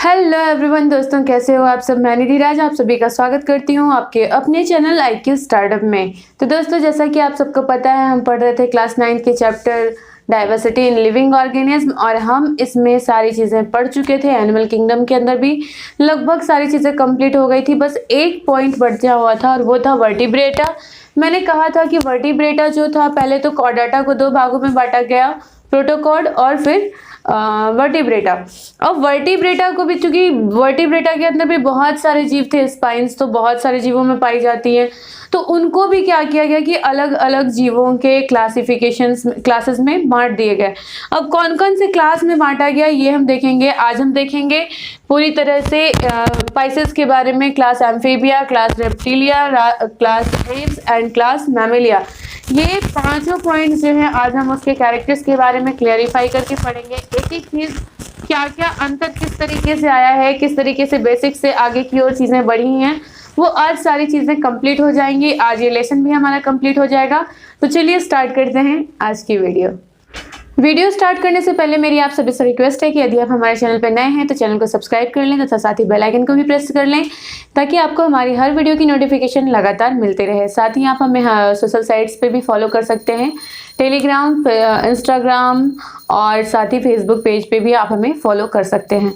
Hello everyone दोस्तों, कैसे हो आप सब। मैं निधि राज आप सभी का स्वागत करती हूँ आपके अपने चैनल IQ स्टार्टअप में। तो दोस्तों, जैसा कि आप सबको पता है, हम पढ़ रहे थे क्लास 9 के chapter diversity in living organism और हम इसमें सारी चीज़ें पढ़ चुके थे। एनिमल किंगडम के अंदर भी लगभग सारी चीज़ें कंप्लीट हो गई थी, बस एक पॉइंट बचा हुआ था और वो था वर्टिब्रेटा। मैंने कहा था कि वर्टिब्रेटा जो था, पहले तो कॉर्डाटा को दो भागों में बांटा गया, प्रोटोकॉर्ड और फिर वर्टिब्रेटा। और वर्टिब्रेटा को भी, चूंकि वर्टिब्रेटा के अंदर भी बहुत सारे जीव थे, स्पाइन्स तो बहुत सारे जीवों में पाई जाती है, तो उनको भी क्या किया गया कि अलग अलग जीवों के क्लासेस में बांट दिए गए। अब कौन कौन से क्लास में बांटा गया ये हम देखेंगे। आज हम देखेंगे पूरी तरह से पाइसेस के बारे में, class amphibia, class reptilia, class apps and class Mammalia. ये पांचों पॉइंट्स जो है आज हम उसके कैरेक्टर्स के बारे में क्लियरिफाई करके पढ़ेंगे। एक एक चीज क्या क्या अंतर किस तरीके से आया है, किस तरीके से बेसिक से आगे की ओर चीजें बढ़ी हैं, वो आज सारी चीजें कंप्लीट हो जाएंगी। आज ये लेसन भी हमारा कंप्लीट हो जाएगा। तो चलिए स्टार्ट करते हैं आज की वीडियो स्टार्ट करने से पहले मेरी आप सभी से रिक्वेस्ट है कि यदि आप हमारे चैनल पर नए हैं तो चैनल को सब्सक्राइब कर लें तथा साथ ही बेल आइकन को भी प्रेस कर लें, ताकि आपको हमारी हर वीडियो की नोटिफिकेशन लगातार मिलते रहे। साथ ही आप हमें सोशल साइट्स पे भी फॉलो कर सकते हैं, टेलीग्राम, इंस्टाग्राम और साथ ही फेसबुक पेज पे भी आप हमें फॉलो कर सकते हैं।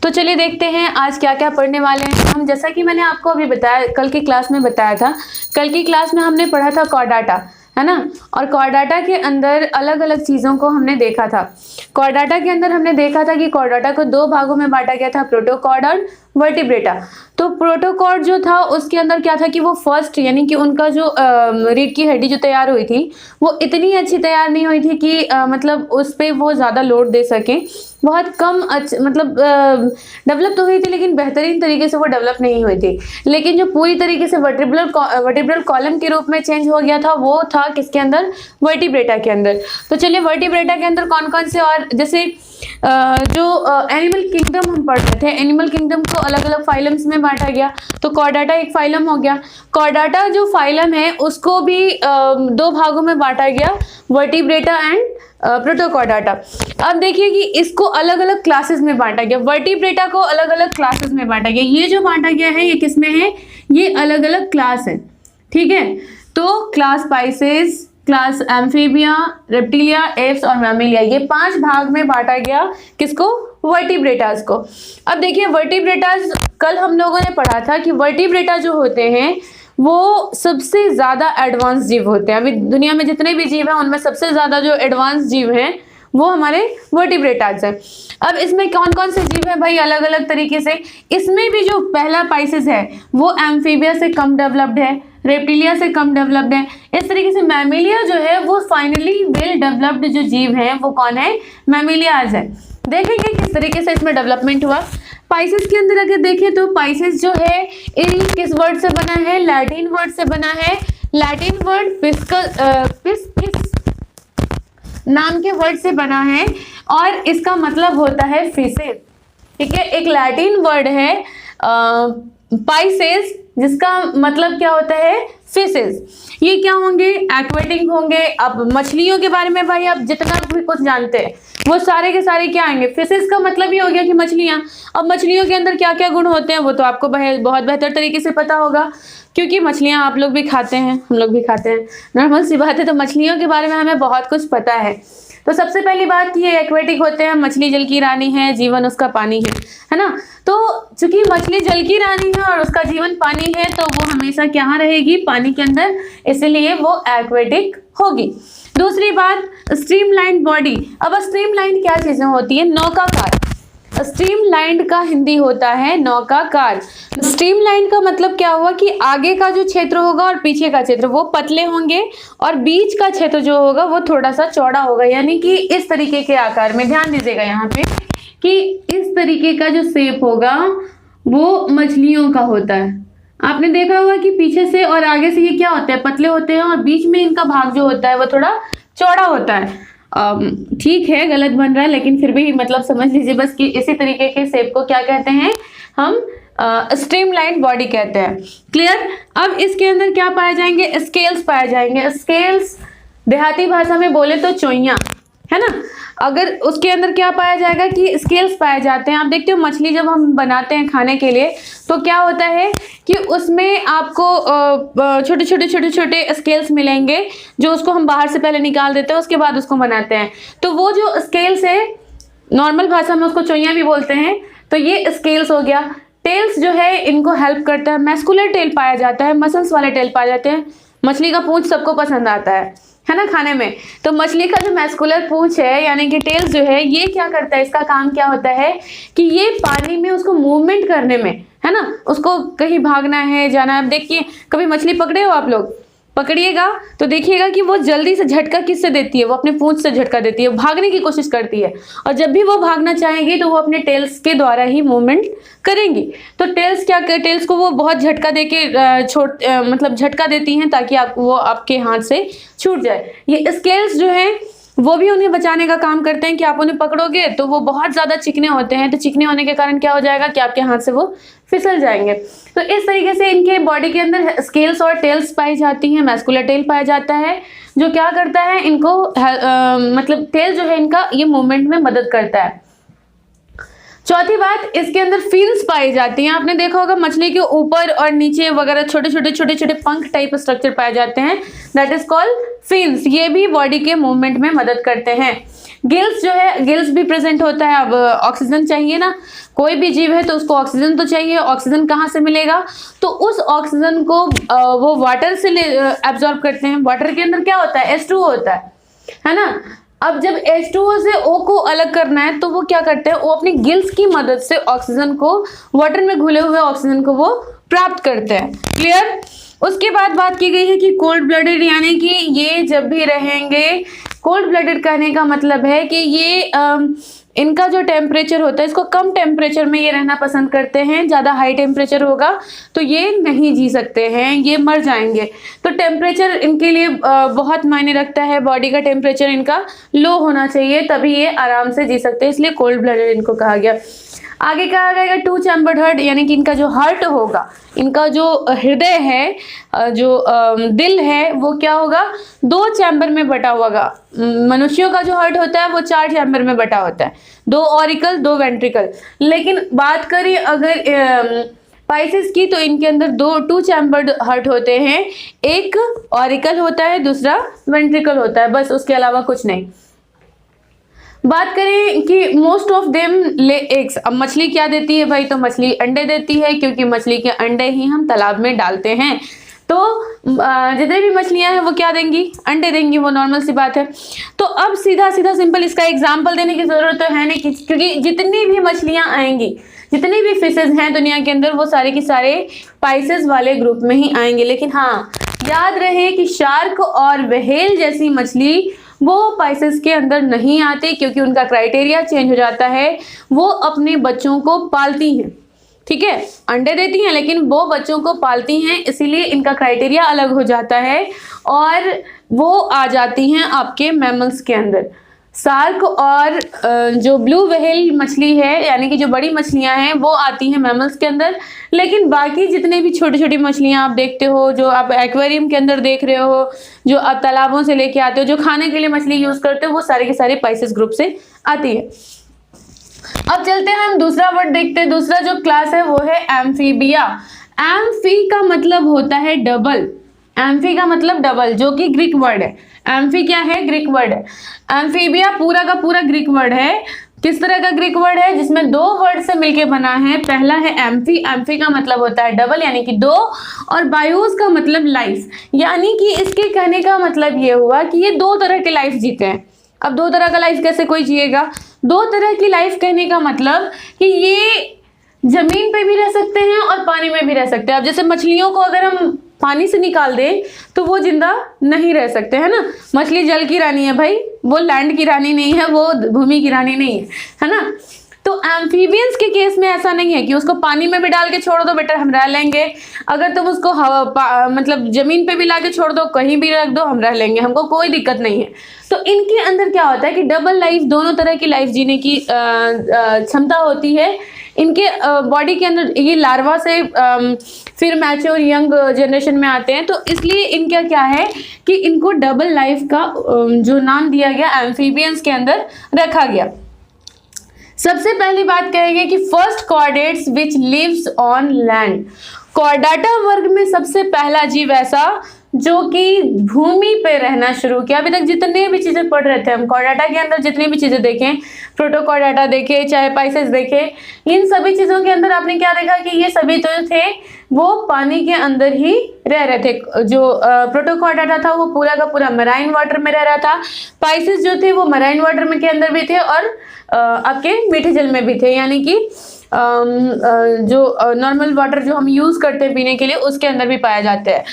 तो चलिए देखते हैं आज क्या क्या पढ़ने वाले हैं हम। जैसा कि मैंने आपको अभी बताया, कल की क्लास में बताया था, कल की क्लास में हमने पढ़ा था कॉर्डाटा, है ना। और कॉर्डाटा के अंदर अलग अलग चीज़ों को हमने देखा था। कॉर्डाटा के अंदर हमने देखा था कि कॉर्डाटा को दो भागों में बांटा गया था, प्रोटोकॉर्ड और वर्टिब्रेटा। तो प्रोटोकॉर्ड जो था उसके अंदर क्या था कि वो फर्स्ट, यानी कि उनका जो रीढ़ की हड्डी जो तैयार हुई थी वो इतनी अच्छी तैयार नहीं हुई थी कि मतलब उस पर वो ज़्यादा लोड दे सके। बहुत कम मतलब डेवलप तो हुई थी, लेकिन बेहतरीन तरीके से वो डेवलप नहीं हुई थी। लेकिन जो पूरी तरीके से वर्टिब्रल कॉलम के रूप में चेंज हो गया था वो था किसके अंदर, वर्टिब्रेटा के अंदर। तो चलिए वर्टिब्रेटा के अंदर कौन कौन से, और जैसे जो एनिमल किंगडम हम पढ़ रहे थे, एनिमल किंगडम को अलग अलग फाइलम्स में बांटा गया। तो कॉर्डाटा एक फाइलम हो गया। कॉर्डाटा जो फाइलम है उसको भी दो भागों में बांटा गया, वर्टिब्रेटा एंड प्रोटोकॉर्डाटा। अब देखिए कि इसको अलग अलग क्लासेस में बांटा गया, वर्टिब्रेटा को अलग अलग क्लासेस में बांटा गया। ये जो बांटा गया है ये किसमें है, ये अलग अलग क्लास है, ठीक है। तो class Pisces, class amphibia, reptilia, apps और मैमेलिया, ये 5 भाग में बांटा गया किसको, वर्टिब्रेटास को। अब देखिए वर्टिब्रेटास, कल हम लोगों ने पढ़ा था कि वर्टिब्रेटा जो होते हैं वो सबसे ज़्यादा एडवांस जीव होते हैं। अभी दुनिया में जितने भी जीव हैं उनमें सबसे ज़्यादा जो एडवांस जीव हैं वो हमारे वर्टिब्रेटास हैं। अब इसमें कौन कौन से जीव हैं भाई, अलग अलग तरीके से। इसमें भी जो पहला पाइसेस है वो एम्फीबिया से कम डेवलप्ड है, रेप्टिलिया से कम डेवलप्ड है। इस तरीके से मैमेलिया जो है वो फाइनली वेल डेवलप्ड जो जीव है वो कौन है, मैमेलियाज है। देखेंगे किस तरीके से इसमें डेवलपमेंट हुआ। पाइसेस के अंदर अगर देखें तो पाइसेस जो है इन किस वर्ड से बना है, लैटिन वर्ड से बना है। लैटिन वर्ड पिस्किस नाम के वर्ड से बना है और इसका मतलब होता है फिशेस, ठीक है। एक लैटिन वर्ड है पाइसेस, जिसका मतलब क्या होता है, फिशेस। ये क्या होंगे, एक्वेटिक होंगे। अब मछलियों के बारे में भाई आप जितना भी कुछ जानते हैं वो सारे के सारे क्या आएंगे, फिशेस का मतलब ही हो गया कि मछलियां। अब मछलियों के अंदर क्या क्या गुण होते हैं वो तो आपको बहुत बेहतर तरीके से पता होगा, क्योंकि मछलियां आप लोग भी खाते हैं, हम लोग भी खाते हैं, नॉर्मल सी बात है। तो मछलियों के बारे में हमें बहुत कुछ पता है। तो सबसे पहली बात ये एक्वेटिक होते हैं, मछली जल की रानी है, जीवन उसका पानी है ना। तो चूंकि मछली जल की रानी है और उसका जीवन पानी है तो वो हमेशा क्या रहेगी, पानी के अंदर, इसलिए वो एक्वेटिक होगी। दूसरी बात, स्ट्रीमलाइन बॉडी। अब स्ट्रीमलाइन क्या चीजें होती है, नौकाकार। स्ट्रीमलाइंड का हिंदी होता है नौकाकार। स्ट्रीमलाइन का मतलब क्या हुआ कि आगे का जो क्षेत्र होगा और पीछे का क्षेत्र वो पतले होंगे और बीच का क्षेत्र जो होगा वो थोड़ा सा चौड़ा होगा, यानी कि इस तरीके के आकार में। ध्यान दीजिएगा यहाँ पे कि इस तरीके का जो शेप होगा वो मछलियों का होता है। आपने देखा होगा कि पीछे से और आगे से ये क्या होते हैं, पतले होते हैं और बीच में इनका भाग जो होता है वो थोड़ा चौड़ा होता है। ठीक है, गलत बन रहा है लेकिन फिर भी मतलब समझ लीजिए बस कि इसी तरीके के शेप को क्या कहते हैं, हम स्ट्रीमलाइन बॉडी कहते हैं। क्लियर। अब इसके अंदर क्या पाए जाएंगे, स्केल्स पाए जाएंगे। स्केल्स देहाती भाषा में बोले तो चोइयां, है ना। अगर उसके अंदर क्या पाया जाएगा कि स्केल्स पाए जाते हैं। आप देखते हो मछली जब हम बनाते हैं खाने के लिए तो क्या होता है कि उसमें आपको छोटे छोटे छोटे छोटे स्केल्स मिलेंगे, जो उसको हम बाहर से पहले निकाल देते हैं, उसके बाद उसको बनाते हैं। तो वो जो स्केल्स है, नॉर्मल भाषा में उसको चोइयां भी बोलते हैं, तो ये स्केल्स हो गया। टेल्स जो है इनको हेल्प करता है, मैस्कुलर टेल पाया जाता है, मसल्स वाले टेल पाए जाते हैं। मछली का पूंछ सबको पसंद आता है ना खाने में। तो मछली का जो मैस्कुलर पूंछ है यानी कि टेल्स जो है, ये क्या करता है, इसका काम क्या होता है कि ये पानी में उसको मूवमेंट करने में, है ना, उसको कहीं भागना है, जाना है। अब देखिए कभी मछली पकड़े हो आप लोग, पकड़िएगा तो देखिएगा कि वो जल्दी से झटका किससे देती है, वो अपने पूंछ से झटका देती है, भागने की कोशिश करती है। और जब भी वो भागना चाहेगी तो वो अपने टेल्स के द्वारा ही मूवमेंट करेंगी। तो टेल्स क्या कर, टेल्स को वो बहुत झटका देके मतलब झटका देती हैं ताकि वो आपके हाथ से छूट जाए। ये स्केल्स जो है वो भी उन्हें बचाने का काम करते हैं कि आप उन्हें पकड़ोगे तो वो बहुत ज़्यादा चिकने होते हैं, तो चिकने होने के कारण क्या हो जाएगा कि आपके हाथ से वो फिसल जाएंगे। तो इस तरीके से इनके बॉडी के अंदर स्केल्स और टेल्स पाई जाती हैं। मैस्कुलर टेल पाया जाता है जो क्या करता है, इनको मतलब टेल जो है इनका ये मूवमेंट में मदद करता है। चौथी बात, इसके अंदर फिन्स पाई जाती हैं। आपने देखा होगा मछली के ऊपर और नीचे वगैरह छोटे छोटे छोटे छोटे पंख टाइप स्ट्रक्चर पाए जाते हैं, दैट इज कॉल्ड फिन्स। ये भी बॉडी के मूवमेंट में मदद करते हैं। गिल्स जो है, गिल्स भी प्रेजेंट होता है। अब ऑक्सीजन चाहिए ना, कोई भी जीव है तो उसको ऑक्सीजन तो चाहिए। ऑक्सीजन कहाँ से मिलेगा, तो उस ऑक्सीजन को वो वाटर से एब्जॉर्ब करते हैं। वाटर के अंदर क्या होता है, H2O होता है ना। अब जब H2O से O को अलग करना है तो वो क्या करते हैं, वो अपनी गिल्स की मदद से ऑक्सीजन को, वाटर में घुले हुए ऑक्सीजन को वो प्राप्त करते हैं। क्लियर। उसके बाद बात की गई है कि कोल्ड ब्लडेड, यानी कि ये जब भी रहेंगे, कोल्ड ब्लडेड कहने का मतलब है कि ये इनका जो टेम्परेचर होता है, इसको कम टेम्परेचर में ये रहना पसंद करते हैं। ज़्यादा हाई टेम्परेचर होगा तो ये नहीं जी सकते हैं, ये मर जाएंगे। तो टेम्परेचर इनके लिए बहुत मायने रखता है। बॉडी का टेम्परेचर इनका लो होना चाहिए, तभी ये आराम से जी सकते हैं, इसलिए कोल्ड ब्लडेड इनको कहा गया। आगे कहा गया टू चैम्बर्ड हार्ट, यानी कि इनका जो हार्ट होगा, इनका जो हृदय है, जो दिल है, वो क्या होगा, 2 चैम्बर में बटा होगा। मनुष्यों का जो हार्ट होता है वो 4 चैम्बर में बटा होता है, 2 ऑरिकल 2 वेंट्रिकल। लेकिन बात करें अगर पाइसेस की, तो इनके अंदर 2 चैम्बर्ड हार्ट होते हैं। एक ऑरिकल होता है, दूसरा वेंट्रिकल होता है, बस उसके अलावा कुछ नहीं। बात करें कि most of them lay eggs. अब मछली क्या देती है भाई, तो मछली अंडे देती है, क्योंकि मछली के अंडे ही हम तालाब में डालते हैं। तो जितने भी मछलियां हैं वो क्या देंगी, अंडे देंगी, वो नॉर्मल सी बात है। तो अब सीधा सीधा सिंपल इसका एग्जाम्पल देने की जरूरत तो है नहीं, क्योंकि जितनी भी मछलियां आएंगी, जितनी भी फिशेज हैं दुनिया के अंदर, वो सारे के सारे पाइसेस वाले ग्रुप में ही आएंगे। लेकिन हाँ, याद रहे कि शार्क और व्हेल जैसी मछली वो पाइसेस के अंदर नहीं आती, क्योंकि उनका क्राइटेरिया चेंज हो जाता है। वो अपने बच्चों को पालती हैं, ठीक है, अंडे देती हैं लेकिन वो बच्चों को पालती हैं, इसीलिए इनका क्राइटेरिया अलग हो जाता है और वो आ जाती हैं आपके मैमल्स के अंदर। शार्क और जो ब्लू व्हेल मछली है, यानी कि जो बड़ी मछलियां हैं, वो आती हैं मैमल्स के अंदर। लेकिन बाकी जितने भी छोटी छोटी मछलियां आप देखते हो, जो आप एक्वेरियम के अंदर देख रहे हो, जो आप तालाबों से लेके आते हो, जो खाने के लिए मछली यूज करते हो, वो सारे के सारे पाइसेस ग्रुप से आती है। अब चलते हैं हम दूसरा वर्ड देखते हैं। दूसरा जो क्लास है वो है एम्फीबिया। एम्फी का मतलब होता है डबल। एम्फी का मतलब डबल, जो कि ग्रीक वर्ड है। एम्फी क्या है, ग्रीक वर्ड है। एम्फीबिया पूरा का पूरा ग्रीक वर्ड है। किस तरह का ग्रीक वर्ड है, जिसमें 2 वर्ड से मिलके बना है। पहला है एम्फी, एम्फी का मतलब होता है डबल, यानी कि 2, और बायोस का मतलब लाइफ, यानी कि इसके कहने का मतलब ये हुआ कि ये 2 तरह के लाइफ जीते हैं। अब 2 तरह का लाइफ कैसे कोई जिएगा, 2 तरह की लाइफ कहने का मतलब कि ये जमीन पे भी रह सकते हैं और पानी में भी रह सकते हैं। अब जैसे मछलियों को अगर हम पानी से निकाल दें तो वो जिंदा नहीं रह सकते, है ना। मछली जल की रानी है भाई, वो लैंड की रानी नहीं है, वो भूमि की रानी नहीं है ना। तो एम्फीबियंस के केस में ऐसा नहीं है कि उसको पानी में भी डाल के छोड़ दो बेटर हम रह लेंगे, अगर तुम उसको मतलब जमीन पे भी ला के छोड़ दो, कहीं भी रख दो, हम रह लेंगे, हमको कोई दिक्कत नहीं है। तो इनके अंदर क्या होता है कि डबल लाइफ, दोनों तरह की लाइफ जीने की क्षमता होती है। इनके बॉडी के अंदर ये लार्वा से फिर मैच्योर यंग जनरेशन में आते हैं, तो इसलिए इनका क्या है कि इनको डबल लाइफ का जो नाम दिया गया एम्फीबियंस के अंदर रखा गया। सबसे पहली बात कहेंगे कि first chordates which lives on land. Chordata वर्ग में सबसे पहला जीव ऐसा जो कि भूमि पे रहना शुरू किया। अभी तक जितने भी चीजें पढ़ रहे थे हम, कॉर्डाटा के अंदर जितनी भी चीजें देखें, प्रोटोकॉर्डाटा देखे चाहे पाइसेस देखे, इन सभी चीजों के अंदर आपने क्या देखा कि ये सभी जो थे वो पानी के अंदर ही रह रहे थे। जो प्रोटोकॉर्डाटा था वो पूरा का पूरा मराइन वाटर में रह रहा था। पाइसेस जो थे वो मराइन वाटर में के अंदर भी थे और आपके मीठे जल में भी थे, यानी कि जो नॉर्मल वाटर जो हम यूज करते हैं पीने के लिए उसके अंदर भी पाया जाता है।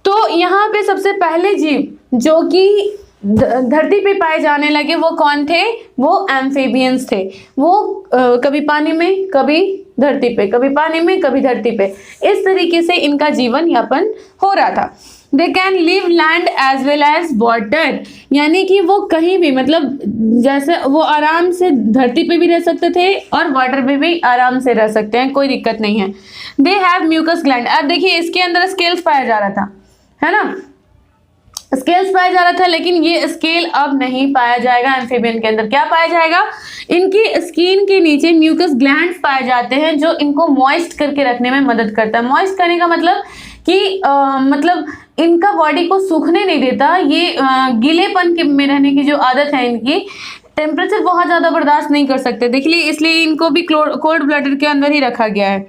तो यहाँ पे सबसे पहले जीव जो कि धरती पे पाए जाने लगे वो कौन थे? वो एम्फीबियंस थे। वो कभी पानी में कभी धरती पे, कभी पानी में कभी धरती पे, इस तरीके से इनका जीवन यापन हो रहा था। They can live land as well as water, यानी कि वो कहीं भी, मतलब जैसे वो आराम से धरती पे भी रह सकते थे और वाटर पे भी आराम से रह सकते हैं, कोई दिक्कत नहीं है। They have mucus gland. अब देखिए इसके अंदर स्केल्स पाया जा रहा था, है ना, स्केल्स पाया जा रहा था, लेकिन ये स्केल अब नहीं पाया जाएगा एम्फीबियन के अंदर। क्या पाया जाएगा? इनकी स्किन के नीचे म्यूकस ग्लैंड्स पाए जाते हैं जो इनको मॉइस्ट करके रखने में मदद करता है। मॉइस्ट करने का मतलब कि मतलब इनका बॉडी को सूखने नहीं देता। ये गीलेपन के में रहने की जो आदत है इनकी, टेम्परेचर बहुत ज़्यादा बर्दाश्त नहीं कर सकते, देख लीजिए, इसलिए इनको भी कोल्ड ब्लडेड के अंदर ही रखा गया है।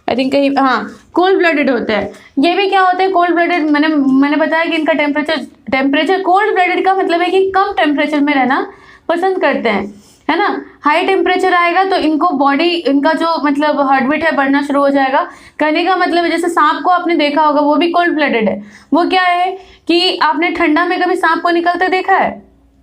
आई थिंक कहीं, हाँ, कोल्ड ब्लडेड होते हैं। ये भी क्या होते हैं कोल्ड ब्लडेड? मैंने बताया कि इनका टेम्परेचर कोल्ड ब्लडेड का मतलब है कि कम टेम्परेचर में रहना पसंद करते हैं, है ना। हाई टेम्परेचर आएगा तो इनको बॉडी, इनका जो मतलब हार्टबीट है बढ़ना शुरू हो जाएगा। कहने का मतलब है जैसे सांप को आपने देखा होगा, वो भी कोल्ड ब्लडेड है। वो क्या है कि आपने ठंडा में कभी सांप को निकलते देखा है?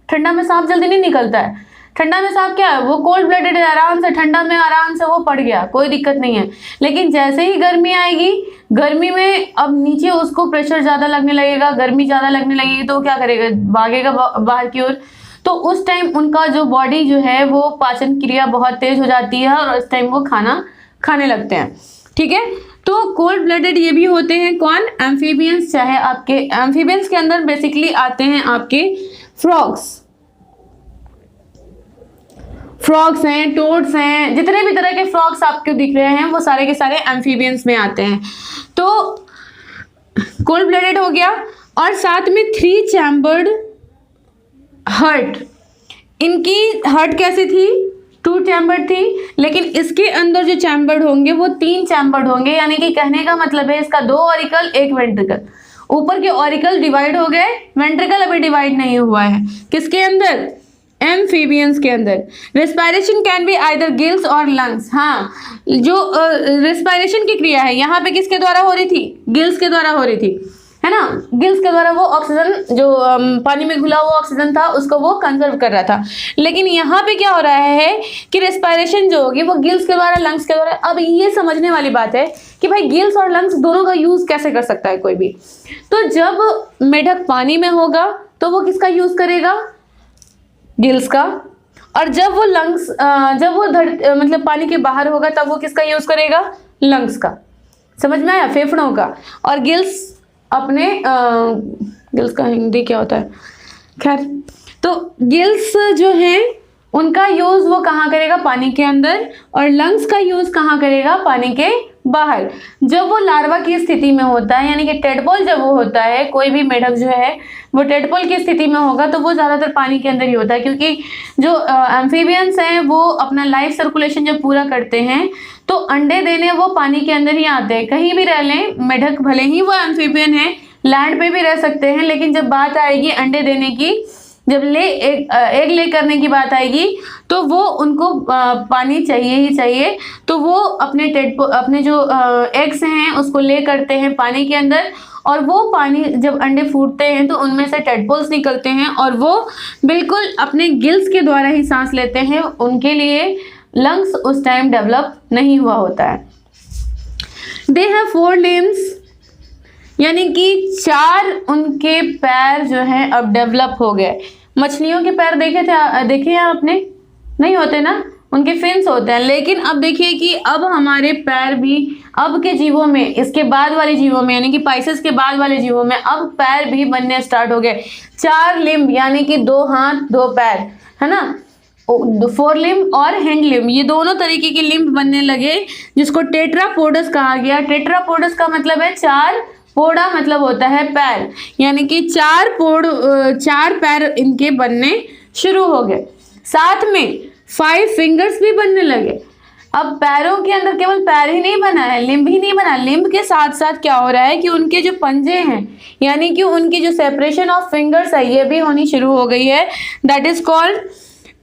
ठंडा में सांप जल्दी नहीं निकलता है। ठंडा में सांप क्या है? वो कोल्ड ब्लडेड है, आराम से ठंडा में आराम से वो पड़ गया, कोई दिक्कत नहीं है। लेकिन जैसे ही गर्मी आएगी, गर्मी में अब नीचे उसको प्रेशर ज़्यादा लगने लगेगा, गर्मी ज़्यादा लगने लगेगी, तो क्या करेगा? भागेगा बाहर की ओर। तो उस टाइम उनका जो बॉडी जो है वो पाचन क्रिया बहुत तेज हो जाती है और उस टाइम वो खाना खाने लगते हैं, ठीक है। तो कोल्ड ब्लडेड ये भी होते हैं कौन? एम्फीबियंस। चाहे आपके एम्फीबियंस के अंदर बेसिकली आते हैं आपके फ्रॉग्स हैं, टोड्स हैं, जितने भी तरह के फ्रॉग्स आपको दिख रहे हैं वो सारे के सारे एम्फीबियंस में आते हैं। तो कोल्ड ब्लडेड हो गया, और साथ में 3 चैम्बर्ड हार्ट। इनकी हार्ट कैसी थी? 2 चैम्बर्ड थी, लेकिन इसके अंदर जो चैम्बर्ड होंगे वो 3 चैम्बर्ड होंगे, यानी कि कहने का मतलब है इसका 2 ऑरिकल 1 वेंट्रिकल। ऊपर के ऑरिकल डिवाइड हो गए, वेंट्रिकल अभी डिवाइड नहीं हुआ है। किसके अंदर? एम्फीबियंस के अंदर। Respiration can be either gills और लंग्स। हाँ, जो रेस्पिरेशन की क्रिया है यहाँ पे किसके द्वारा हो रही थी? गिल्स के द्वारा हो रही थी, है ना। गिल्स के द्वारा वो ऑक्सीजन जो पानी में घुला हुआ ऑक्सीजन था उसको वो कंजर्व कर रहा था। लेकिन यहाँ पे क्या हो रहा है कि रेस्पिरेशन जो होगी वो गिल्स के द्वारा, लंग्स के द्वारा। अब ये समझने वाली बात है कि भाई गिल्स और लंग्स दोनों का यूज कैसे कर सकता है कोई भी। तो जब मेढक पानी में होगा तो वो किसका यूज करेगा? गिल्स का। और जब वो लंग्स, जब वो मतलब पानी के बाहर होगा तब वो किसका यूज करेगा? लंग्स का। समझ में आया? फेफड़ों का। और गिल्स अपने गिल्स का हिंदी क्या होता है? खैर, तो गिल्स जो हैं उनका यूज वो कहाँ करेगा? पानी के अंदर। और लंग्स का यूज कहाँ करेगा? पानी के बाहर। जब वो लार्वा की स्थिति में होता है, यानी कि टेडपोल जब वो होता है, कोई भी मेढक जो है वो टेडपोल की स्थिति में होगा तो वो ज़्यादातर पानी के अंदर ही होता है, क्योंकि जो एम्फीबियंस हैं वो अपना लाइफ सर्कुलेशन जब पूरा करते हैं तो अंडे देने वो पानी के अंदर ही आते हैं। कहीं भी रह लें मेढक, भले ही वो एम्फीबियन है, लैंड पे भी रह सकते हैं, लेकिन जब बात आएगी अंडे देने की, जब एग ले करने की बात आएगी तो वो उनको पानी चाहिए ही चाहिए। तो वो अपने जो एग्स हैं उसको ले करते हैं पानी के अंदर, और वो पानी जब अंडे फूटते हैं तो उनमें से टेडपोल्स निकलते हैं और वो बिल्कुल अपने गिल्स के द्वारा ही सांस लेते हैं। उनके लिए लंग्स उस टाइम डेवलप नहीं हुआ होता है। दे हैव 4 लिम्स, यानी कि 4 उनके पैर जो हैं अब डेवलप हो गए। मछलियों के पैर देखे हैं आपने? नहीं होते ना, उनके फिन्स होते हैं। लेकिन अब देखिए कि अब हमारे पैर भी, अब के जीवों में, इसके बाद वाले जीवों में यानी कि पाइसेस के बाद वाले जीवों में अब पैर भी बनने स्टार्ट हो गए। 4 लिम्ब यानी कि 2 हाथ 2 पैर, है ना, 4 लिम्ब और हैंड लिम्ब, ये दोनों तरीके के लिम्ब बनने लगे, जिसको टेट्रापोडस कहा गया। टेट्रापोडस का मतलब है 4, पोडा मतलब होता है पैर, यानी कि 4 पैर इनके बनने शुरू हो गए। साथ में 5 फिंगर्स भी बनने लगे। अब पैरों के अंदर केवल पैर ही नहीं बना है, लिम्ब ही नहीं बना, लिम्ब के साथ साथ क्या हो रहा है कि उनके जो पंजे हैं यानी कि उनकी जो सेपरेशन ऑफ फिंगर्स है ये भी होनी शुरू हो गई है। That is called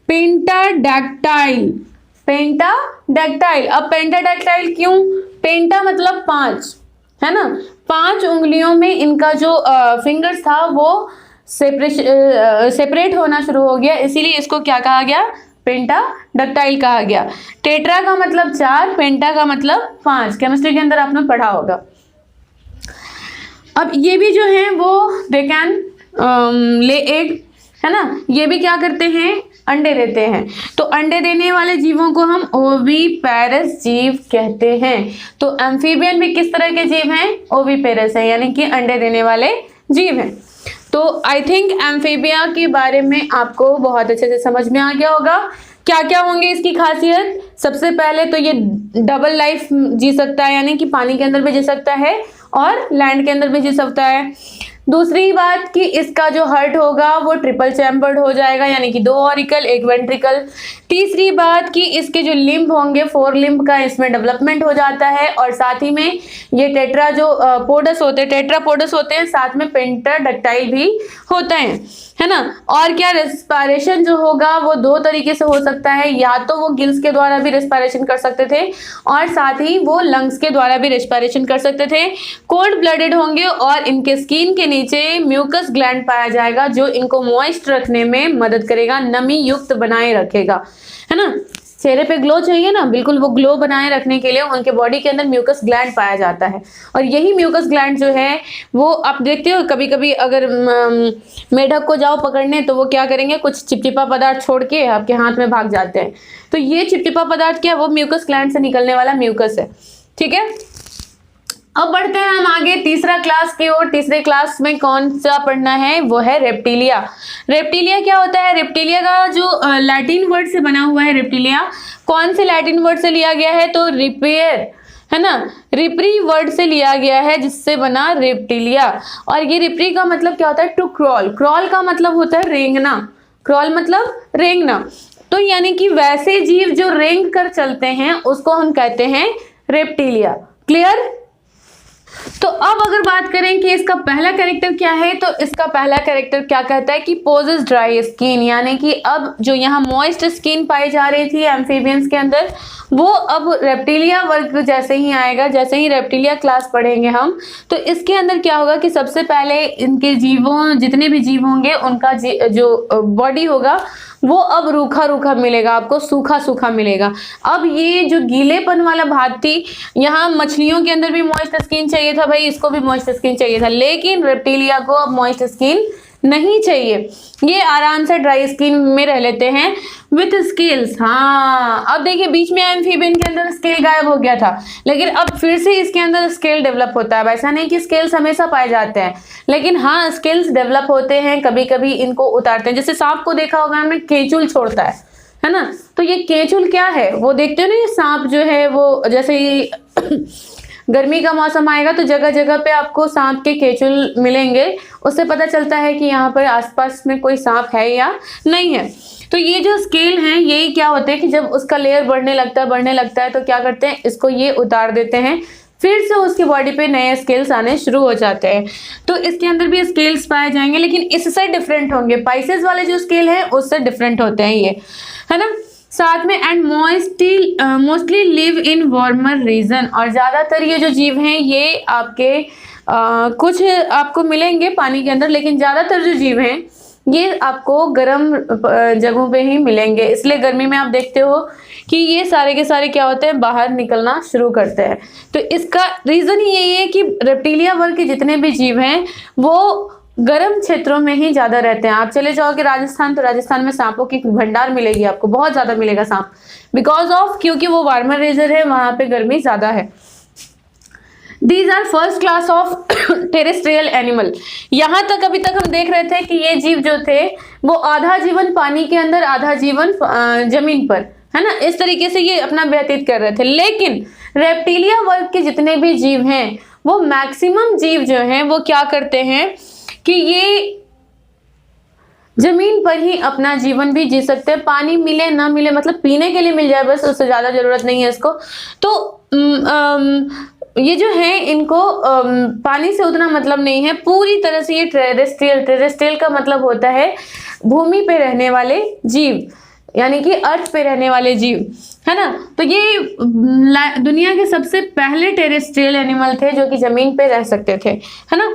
pentadactyl. Pentadactyl. अब पेंटाडैक्टाइल क्यों? पेंटा मतलब 5, है ना, 5 उंगलियों में इनका जो फिंगर्स था वो सेपरेट होना शुरू हो गया, इसीलिए इसको क्या कहा गया? पेंटाडक्टाइल कहा गया। टेट्रा का मतलब 4, पेंटा का मतलब 5, केमिस्ट्री के अंदर आपने पढ़ा होगा। अब ये भी जो है वो दे कैन ले एग, है ना, ये भी क्या करते हैं? अंडे देते हैं। तो अंडे देने वाले जीवों को हम ओविपेरस जीव कहते हैं। तो एम्फीबियन भी किस तरह के जीव हैं? ओविपेरस है, यानी कि अंडे देने वाले जीव हैं। तो आई थिंक एम्फीबिया के बारे में आपको बहुत अच्छे से समझ में आ गया होगा। क्या क्या होंगे इसकी खासियत? सबसे पहले तो ये डबल लाइफ जी सकता है, यानी कि पानी के अंदर भी जी सकता है और लैंड के अंदर भी जी सकता है। दूसरी बात कि इसका जो हार्ट होगा वो ट्रिपल चैम्बर्ड हो जाएगा, यानी कि 2 ऑरिकल 1 वेंट्रिकल। तीसरी बात कि इसके जो लिम्ब होंगे 4 लिम्ब का इसमें डेवलपमेंट हो जाता है, और साथ ही में ये टेट्रापोडस होते हैं, टेट्रापोडस होते हैं, साथ में पेंटाडक्टाइल भी होता है ना। और क्या, रेस्पिरेशन जो होगा वो 2 तरीके से हो सकता है, या तो वो गिल्स के द्वारा भी रेस्पिरेशन कर सकते थे और साथ ही वो लंग्स के द्वारा भी रेस्पिरेशन कर सकते थे। कोल्ड ब्लडेड होंगे और इनके स्किन के नीचे म्यूकस ग्लैंड पाया जाएगा जो इनको मॉइस्ट रखने में मदद करेगा, नमी युक्त बनाए रखेगा, है ना। चेहरे पे ग्लो चाहिए ना, बिल्कुल वो ग्लो बनाए रखने के लिए उनके बॉडी के अंदर म्यूकस ग्लैंड पाया जाता है। और यही म्यूकस ग्लैंड जो है वो आप देखते हो कभी कभी अगर मेढक को जाओ पकड़ने तो वो क्या करेंगे, कुछ चिपचिपा पदार्थ छोड़ के आपके हाथ में भाग जाते हैं। तो ये चिपचिपा पदार्थ क्या है? वो म्यूकस ग्लैंड से निकलने वाला म्यूकस है, ठीक है। अब बढ़ते हैं हम आगे तीसरा क्लास की ओर। तीसरे क्लास में कौन सा पढ़ना है? वो है रेप्टिलिया। रेप्टिलिया क्या होता है? रेप्टिलिया का जो लैटिन वर्ड से बना हुआ है रेप्टिलिया, कौन से लैटिन वर्ड से लिया गया है? तो रिपेयर, है ना, रिप्री वर्ड से लिया गया है जिससे बना रेप्टिलिया। और ये रिप्री का मतलब क्या होता है? To crawl. क्रॉल का मतलब होता है रेंगना, क्रॉल मतलब रेंगना। तो यानी कि वैसे जीव जो रेंग कर चलते हैं उसको हम कहते हैं रेप्टिलिया। क्लियर? तो अब अगर बात करें कि इसका पहला कैरेक्टर क्या है, तो इसका पहला कैरेक्टर क्या कहता है कि पोजेस ड्राई स्किन, यानी कि अब जो यहाँ मॉइस्ट स्किन पाई जा रही थी एम्फीबियंस के अंदर, वो अब रेप्टिलिया वर्ग जैसे ही आएगा, जैसे ही रेप्टिलिया क्लास पढ़ेंगे हम, तो इसके अंदर क्या होगा कि सबसे पहले इनके जीवों, जितने भी जीव होंगे उनका जो बॉडी होगा वो अब रूखा रूखा मिलेगा, आपको सूखा सूखा मिलेगा। अब ये जो गीलेपन वाला भाग थी, यहाँ मछलियों के अंदर भी मॉइस्ट स्किन चाहिए था भाई, इसको भी मॉइस्ट स्किन चाहिए था, लेकिन रेप्टिलिया को अब मॉइस्ट स्किन नहीं चाहिए, ये आराम से ड्राई स्किन में रह लेते हैं विथ स्केल्स। हाँ, अब देखिए बीच में एम्फीबियन के अंदर स्केल गायब हो गया था, लेकिन अब फिर से इसके अंदर स्केल डेवलप होता है। ऐसा नहीं कि स्केल्स हमेशा पाए जाते हैं, लेकिन हाँ स्केल्स डेवलप होते हैं, कभी कभी इनको उतारते हैं। जैसे सांप को देखा होगा हमने, केंचुल छोड़ता है ना। तो ये केंचुल क्या है, वो देखते हो ना, ये सांप जो है वो जैसे ही गर्मी का मौसम आएगा तो जगह जगह पे आपको सांप के केंचुल मिलेंगे, उससे पता चलता है कि यहाँ पर आसपास में कोई सांप है या नहीं है। तो ये जो स्केल हैं यही क्या होते हैं कि जब उसका लेयर बढ़ने लगता है तो क्या करते हैं, इसको ये उतार देते हैं, फिर से उसकी बॉडी पे नए स्केल्स आने शुरू हो जाते हैं। तो इसके अंदर भी स्केल्स पाए जाएंगे, लेकिन इससे डिफरेंट होंगे। पाइसेस वाले जो स्केल है उससे डिफरेंट होते हैं ये, है ना। साथ में and mostly live in warmer region, और ज़्यादातर ये जो जीव हैं ये आपके कुछ आपको मिलेंगे पानी के अंदर, लेकिन ज़्यादातर जो जीव हैं ये आपको गर्म जगहों पे ही मिलेंगे। इसलिए गर्मी में आप देखते हो कि ये सारे के सारे क्या होते हैं, बाहर निकलना शुरू करते हैं। तो इसका रीज़न ही यही है कि रेप्टिलिया वर्ग के जितने भी जीव हैं वो गर्म क्षेत्रों में ही ज्यादा रहते हैं। आप चले जाओगे राजस्थान तो राजस्थान में सांपों की भंडार मिलेगी, आपको बहुत ज्यादा मिलेगा सांप, बिकॉज ऑफ क्योंकि वो वार्मर रीजन है, वहां पे गर्मी ज्यादा है। These are first class of terrestrial animal। यहाँ तक अभी तक हम देख रहे थे कि ये जीव जो थे वो आधा जीवन पानी के अंदर, आधा जीवन जमीन पर, है ना, इस तरीके से ये अपना व्यतीत कर रहे थे। लेकिन रेप्टिलिया वर्ग के जितने भी जीव हैं वो मैक्सिमम जीव जो हैं वो क्या करते हैं कि ये जमीन पर ही अपना जीवन भी जी सकते हैं। पानी मिले ना मिले, मतलब पीने के लिए मिल जाए बस, उससे ज्यादा जरूरत नहीं है इसको। तो ये जो है इनको पानी से उतना मतलब नहीं है, पूरी तरह से ये टेरेस्ट्रियल का मतलब होता है भूमि पे रहने वाले जीव, यानी कि अर्थ पे रहने वाले जीव, है ना। तो ये दुनिया के सबसे पहले टेरेस्ट्रियल एनिमल थे जो कि जमीन पे रह सकते थे, है ना।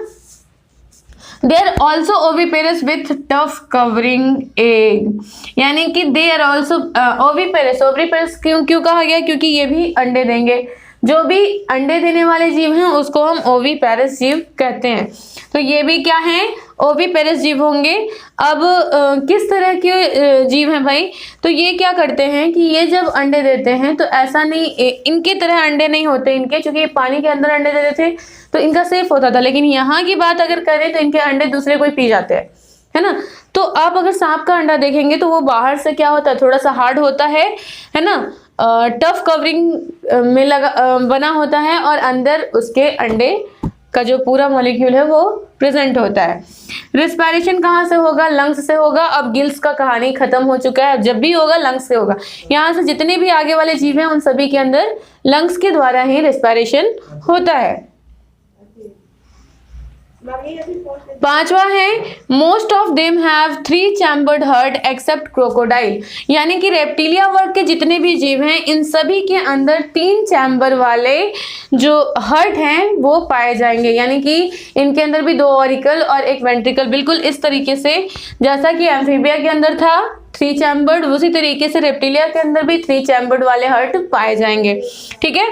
They are also oviparous with tough covering egg, यानी कि they are also oviparous क्यों कहा गया, क्योंकि ये भी अंडे देंगे। जो भी अंडे देने वाले जीव हैं उसको हम ओविपेरस जीव कहते हैं। तो ये भी क्या है, ओविपेरस जीव होंगे। अब किस तरह के जीव हैं भाई, तो ये क्या करते हैं कि ये जब अंडे देते हैं तो ऐसा नहीं, इनके तरह अंडे नहीं होते इनके, क्योंकि पानी के अंदर अंडे देते थे तो इनका सेफ होता था। लेकिन यहाँ की बात अगर करें तो इनके अंडे दूसरे कोई पी जाते हैं, है ना। तो आप अगर सांप का अंडा देखेंगे तो वो बाहर से क्या होता है, थोड़ा सा हार्ड होता है ना, टफ कवरिंग में लगा बना होता है, और अंदर उसके अंडे का जो पूरा मॉलिक्यूल है वो प्रेजेंट होता है। रिस्पायरेशन कहाँ से होगा, लंग्स से होगा। अब गिल्स का कहानी खत्म हो चुका है, अब जब भी होगा लंग्स से होगा। यहाँ से जितने भी आगे वाले जीव हैं उन सभी के अंदर लंग्स के द्वारा ही रिस्पायरेशन होता है। पांचवा है most of them have 3 chambered heart except crocodile, यानी कि रेप्टिलिया वर्ग के जितने भी जीव हैं इन सभी के अंदर 3 चैम्बर वाले जो हार्ट हैं वो पाए जाएंगे, यानी कि इनके अंदर भी 2 ऑरिकल और 1 वेंट्रिकल, बिल्कुल इस तरीके से जैसा कि एम्फीबिया के अंदर था 3 चैम्बर्ड, उसी तरीके से रेप्टिलिया के अंदर भी 3 चैम्बर्ड वाले हार्ट पाए जाएंगे, ठीक है।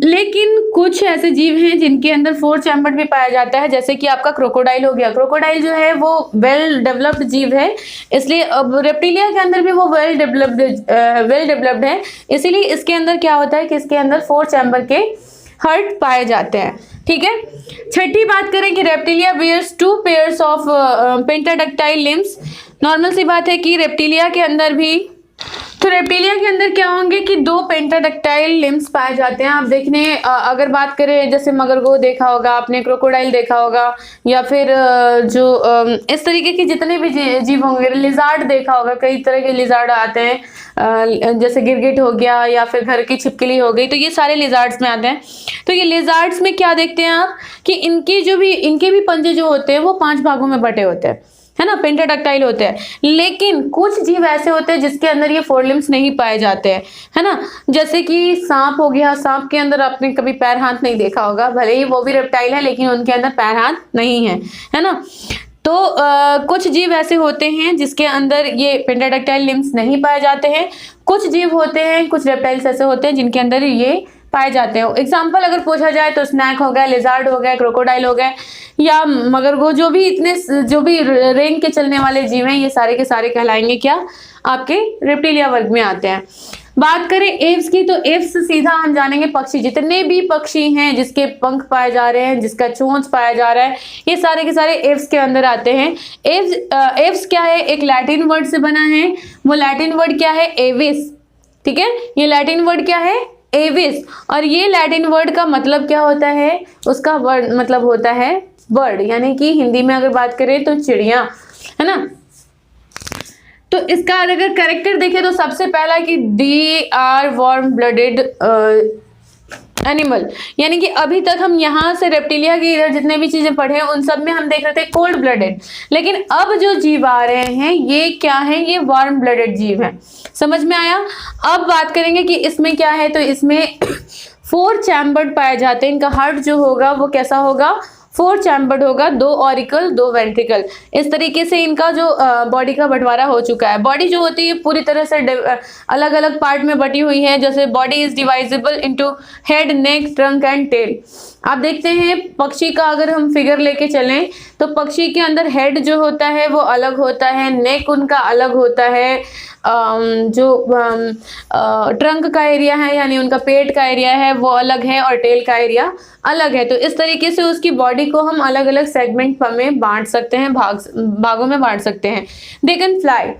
लेकिन कुछ ऐसे जीव हैं जिनके अंदर 4 चैम्बर्ड भी पाया जाता है, जैसे कि आपका क्रोकोडाइल हो गया। क्रोकोडाइल जो है वो वेल डेवलप्ड जीव है, इसलिए अब रेप्टिलिया के अंदर भी वो वेल डेवलप्ड है, इसीलिए इसके अंदर क्या होता है कि इसके अंदर 4 चैम्बर के हार्ट पाए जाते हैं, ठीक है। छठी बात करें कि reptilia bears 2 pairs of pentadactyl limbs. Normal सी बात है कि रेप्टिलिया के अंदर भी, तो रेप्टिलिया के अंदर क्या होंगे कि 2 पेंटाडक्टाइल लिम्स पाए जाते हैं। आप देखने अगर बात करें जैसे मगरगो देखा होगा आपने, क्रोकोडाइल देखा होगा, या फिर जो इस तरीके के जितने भी जीव होंगे, लिजार्ड देखा होगा, कई तरह के लिजार्ड आते हैं, जैसे गिरगिट हो गया या फिर घर की छिपकली हो गई, तो ये सारे लिजार्ड्स में आते हैं। तो ये लिजार्ड्स में क्या देखते हैं आप कि इनके भी पंजे जो होते हैं वो 5 भागों में बटे होते हैं, है ना, पेंटाडक्टाइल होते हैं। लेकिन कुछ जीव ऐसे होते हैं जिसके अंदर ये 4 लिम्स नहीं पाए जाते हैं, है ना, जैसे कि सांप हो गया। सांप के अंदर आपने कभी पैर हाथ नहीं देखा होगा, भले ही वो भी रेप्टाइल है लेकिन उनके अंदर पैर हाथ नहीं है ना। तो कुछ जीव ऐसे होते हैं जिसके अंदर ये पेंटाडक्टाइल लिम्स नहीं पाए जाते हैं। कुछ जीव होते हैं, कुछ रेप्टाइल्स ऐसे होते हैं जिनके अंदर ये पाए जाते हैं। एग्जाम्पल अगर पूछा जाए तो स्नैक हो गया, लिजार्ड हो गया, क्रोकोडाइल हो गए, या मगरगो, जो भी रेंग के चलने वाले जीव हैं ये सारे के सारे कहलाएंगे क्या, आपके रेप्टिलिया वर्ग में आते हैं। बात करें एव्स की, तो एव्स सीधा हम जानेंगे पक्षी। जितने भी पक्षी हैं जिसके पंख पाए जा रहे हैं, जिसका चोंच पाया जा रहा है, ये सारे के सारे एव्स के अंदर आते हैं। एव्स क्या है, एक लैटिन वर्ड से बना है। वो लैटिन वर्ड क्या है, एविस, ठीक है। ये लैटिन वर्ड क्या है, एविस, और ये लैटिन वर्ड का मतलब क्या होता है, उसका वर्ड मतलब होता है बर्ड, यानी कि हिंदी में अगर बात करें तो चिड़िया, है ना। तो इसका अगर कैरेक्टर देखें तो सबसे पहला कि they are warm blooded animal, यानी कि अभी तक हम यहाँ से रेप्टिलिया की इधर जितने भी चीजें पढ़े उन सब में हम देख रहे थे कोल्ड ब्लडेड, लेकिन अब जो जीव आ रहे हैं ये क्या है, ये वार्म ब्लडेड जीव हैं। समझ में आया। अब बात करेंगे कि इसमें क्या है, तो इसमें 4 चैम्बर्ड पाए जाते हैं। इनका हार्ट जो होगा वो कैसा होगा, 4 चैम्बर्ड होगा, 2 ऑरिकल 2 वेंट्रिकल। इस तरीके से इनका जो बॉडी का बंटवारा हो चुका है। बॉडी जो होती है पूरी तरह से अलग अलग पार्ट में बटी हुई है। जैसे body is divisible into head, neck, trunk and tail. आप देखते हैं पक्षी का अगर हम फिगर लेके चलें तो पक्षी के अंदर हेड जो होता है वो अलग होता है, नेक उनका अलग होता है, जो ट्रंक का एरिया है यानी उनका पेट का एरिया है वो अलग है और टेल का एरिया अलग है। तो इस तरीके से उसकी बॉडी को हम अलग अलग सेगमेंट में बांट सकते हैं, भागों में बांट सकते हैं। दे कैन फ्लाई,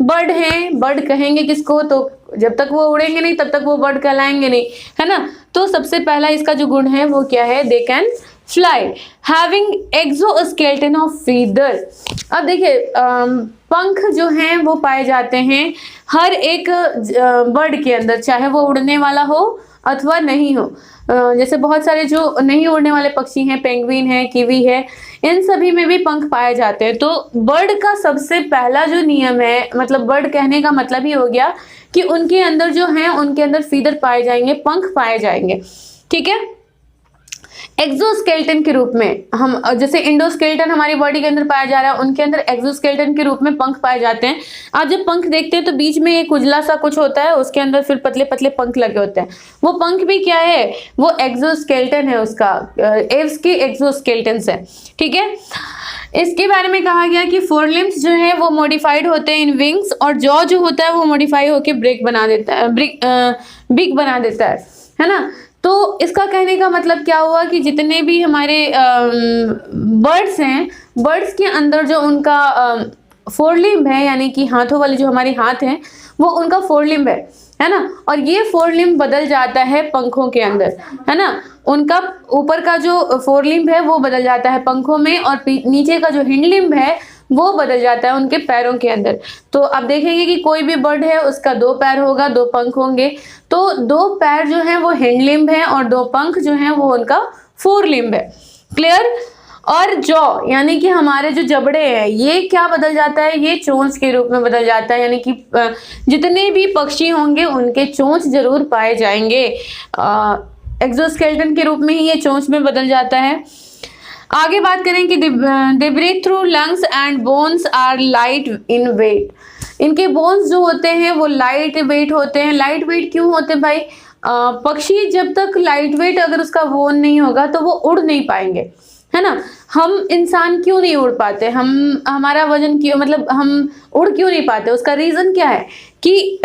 बर्ड हैं, बर्ड कहेंगे किसको, तो जब तक वो उड़ेंगे नहीं तब तक वो बर्ड कहलाएंगे नहीं, है ना। तो सबसे पहला इसका जो गुण है वो क्या है, they can fly, having exoskeleton of feather. अब देखिए पंख जो हैं वो पाए जाते हैं हर एक बर्ड के अंदर, चाहे वो उड़ने वाला हो अथवा नहीं हो। जैसे बहुत सारे जो नहीं उड़ने वाले पक्षी हैं, पेंगुइन है, कीवी है, इन सभी में भी पंख पाए जाते हैं। तो बर्ड का सबसे पहला जो नियम है, मतलब बर्ड कहने का मतलब ही हो गया कि उनके अंदर जो है उनके अंदर फीदर पाए जाएंगे, पंख पाए जाएंगे, ठीक है। एक्सोस्केलेटन के रूप में हम, जैसे इंडोस्केलेटन हमारी बॉडी के अंदर पाया जा रहा है, उनके अंदर एक्सोस्केलेटन के रूप में पंख पाए जाते हैं। आप जब पंख देखते हैं तो बीच में एक उजला सा कुछ होता है, उसके अंदर फिर पतले पतले पंख लगे होते हैं। वो पंख भी क्या है, वो एक्सोस्केलेटन है, उसका एव्स की एक्सोस्केलेटन है, ठीक है। इसके बारे में कहा गया कि फोरलिम्स जो है वो मॉडिफाइड होते हैं इन विंग्स, और जॉ जो होता है वो मॉडिफाई होकर बिग बना देता है ना। तो इसका कहने का मतलब क्या हुआ कि जितने भी हमारे बर्ड्स हैं, बर्ड्स के अंदर जो उनका फोरलिम्ब है, यानी कि हाथों वाले जो हमारे हाथ हैं वो उनका फोरलिम्ब है ना। और ये फोरलिम्ब बदल जाता है पंखों के अंदर, है ना। उनका ऊपर का जो फोरलिम्ब है वो बदल जाता है पंखों में, और नीचे का जो हिंडलिम्ब है वो बदल जाता है उनके पैरों के अंदर। तो आप देखेंगे कि कोई भी बर्ड है उसका 2 पैर होगा, 2 पंख होंगे। तो 2 पैर जो है वो हिंडलिम्ब है और 2 पंख जो है वो उनका फोरलिम्ब है, क्लियर। और जॉ यानी कि हमारे जो जबड़े हैं ये क्या बदल जाता है, ये चोंच के रूप में बदल जाता है, यानी कि जितने भी पक्षी होंगे उनके चोंच जरूर पाए जाएंगे, एक्सोस्केलेटन के रूप में ही ये चोंच में बदल जाता है। आगे बात करें कि they breathe through lungs and bones are light in weight. इनके बोन्स जो होते हैं वो लाइट वेट होते हैं। लाइट वेट क्यों होते हैं भाई, पक्षी जब तक लाइट वेट अगर उसका बोन नहीं होगा तो वो उड़ नहीं पाएंगे, है ना। हम इंसान क्यों नहीं उड़ पाते, हमारा वजन क्यों, मतलब हम उड़ क्यों नहीं पाते, उसका रीज़न क्या है कि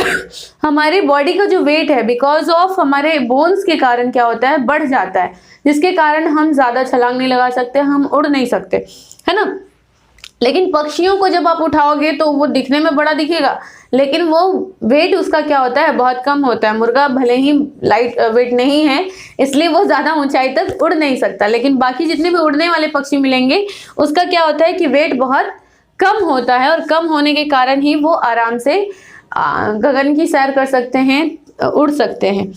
हमारे बॉडी का जो वेट है बिकॉज ऑफ हमारे बोन्स के कारण क्या होता है, बढ़ जाता है, जिसके कारण हम ज़्यादा छलांग नहीं लगा सकते, हम उड़ नहीं सकते, है ना। लेकिन पक्षियों को जब आप उठाओगे तो वो दिखने में बड़ा दिखेगा, लेकिन वो वेट उसका क्या होता है, बहुत कम होता है। मुर्गा भले ही लाइट वेट नहीं है इसलिए वो ज़्यादा ऊंचाई तक उड़ नहीं सकता, लेकिन बाकी जितने भी उड़ने वाले पक्षी मिलेंगे उसका क्या होता है कि वेट बहुत कम होता है, और कम होने के कारण ही वो आराम से गगन की सैर कर सकते हैं, उड़ सकते हैं।